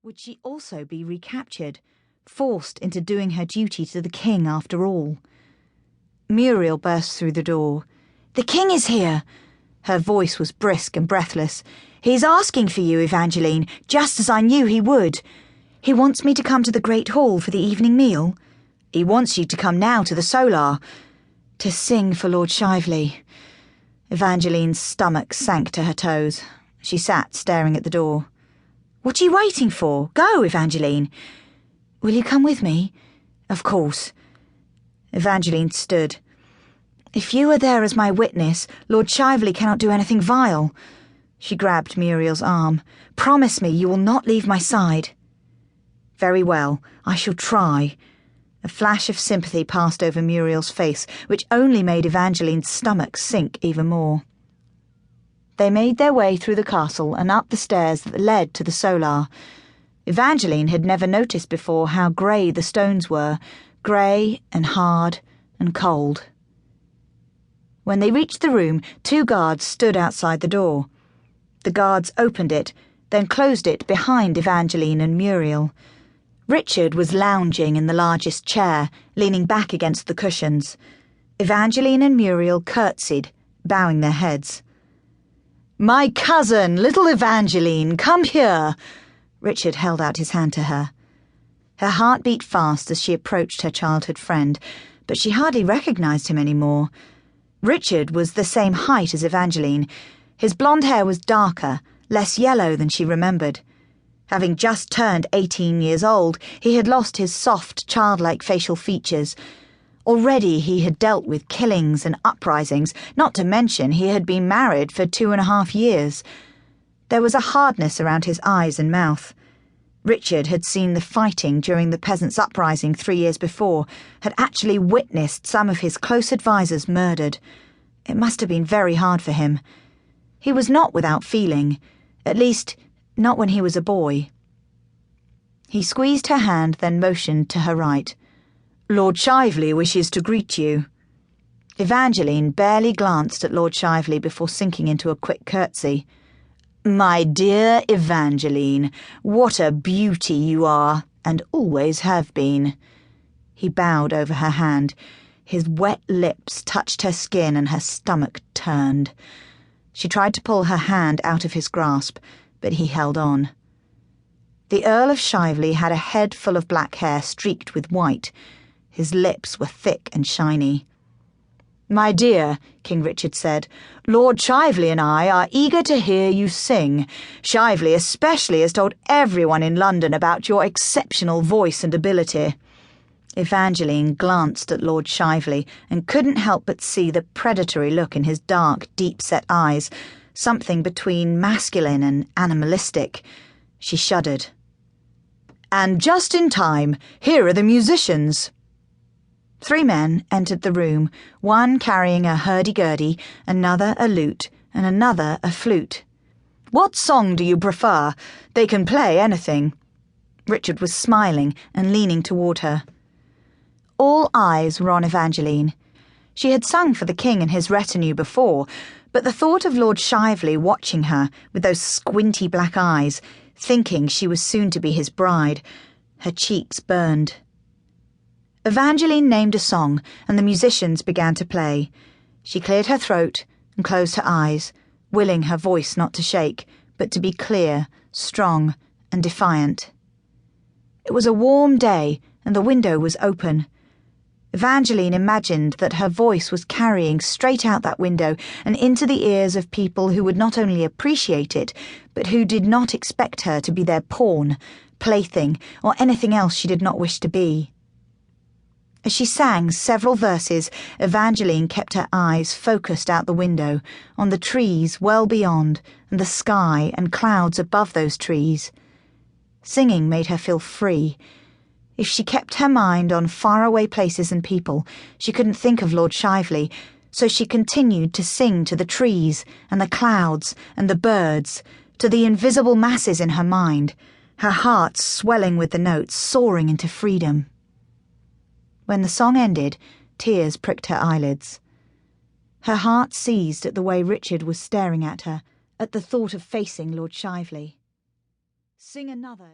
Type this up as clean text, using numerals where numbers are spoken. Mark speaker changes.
Speaker 1: Would she also be recaptured, forced into doing her duty to the king after all? Muriel burst through the door. "The king is here!" Her voice was brisk and breathless. "He's asking for you, Evangeline, just as I knew he would. He wants me to come to the Great Hall for the evening meal. He wants you to come now to the Solar, to sing for Lord Shiveley." Evangeline's stomach sank to her toes. She sat staring at the door. "What are you waiting for? Go, Evangeline." "Will you come with me?" "Of course." Evangeline stood. "If you are there as my witness, Lord Shiveley cannot do anything vile." She grabbed Muriel's arm. "Promise me you will not leave my side." "Very well, I shall try." A flash of sympathy passed over Muriel's face, which only made Evangeline's stomach sink even more. They made their way through the castle and up the stairs that led to the Solar. Evangeline had never noticed before how grey the stones were, grey and hard and cold. When they reached the room, 2 guards stood outside the door. The guards opened it, then closed it behind Evangeline and Muriel. Richard was lounging in the largest chair, leaning back against the cushions. Evangeline and Muriel curtsied, bowing their heads. "My cousin, little Evangeline, come here." Richard held out his hand to her. Her heart beat fast as she approached her childhood friend, but she hardly recognized him anymore. Richard was the same height as Evangeline. His blonde hair was darker, less yellow than she remembered. Having just turned 18 years old, he had lost his soft, childlike facial features. Already he had dealt with killings and uprisings, not to mention he had been married for 2.5 years. There was a hardness around his eyes and mouth. Richard had seen the fighting during the peasants' uprising 3 years before, had actually witnessed some of his close advisers murdered. It must have been very hard for him. He was not without feeling, at least not when he was a boy. He squeezed her hand, then motioned to her right. "Lord Shiveley wishes to greet you." Evangeline barely glanced at Lord Shiveley before sinking into a quick curtsy. "My dear Evangeline, what a beauty you are, and always have been." He bowed over her hand. His wet lips touched her skin and her stomach turned. She tried to pull her hand out of his grasp, but he held on. The Earl of Shiveley had a head full of black hair streaked with white. His lips were thick and shiny. "My dear," King Richard said, "Lord Shiveley and I are eager to hear you sing. Shiveley especially has told everyone in London about your exceptional voice and ability." Evangeline glanced at Lord Shiveley and couldn't help but see the predatory look in his dark, deep-set eyes, something between masculine and animalistic. She shuddered. "And just in time, here are the musicians." 3 men entered the room, one carrying a hurdy-gurdy, another a lute, and another a flute. "What song do you prefer? They can play anything." Richard was smiling and leaning toward her. All eyes were on Evangeline. She had sung for the king and his retinue before, but the thought of Lord Shiveley watching her with those squinty black eyes, thinking she was soon to be his bride, her cheeks burned. Evangeline named a song, and the musicians began to play. She cleared her throat and closed her eyes, willing her voice not to shake, but to be clear, strong, and defiant. It was a warm day, and the window was open. Evangeline imagined that her voice was carrying straight out that window and into the ears of people who would not only appreciate it, but who did not expect her to be their pawn, plaything, or anything else she did not wish to be. As she sang several verses, Evangeline kept her eyes focused out the window, on the trees well beyond, and the sky and clouds above those trees. Singing made her feel free. If she kept her mind on faraway places and people, she couldn't think of Lord Shiveley, so she continued to sing to the trees and the clouds and the birds, to the invisible masses in her mind, her heart swelling with the notes, soaring into freedom. When the song ended, tears pricked her eyelids. Her heart seized at the way Richard was staring at her, at the thought of facing Lord Shiveley. "Sing another."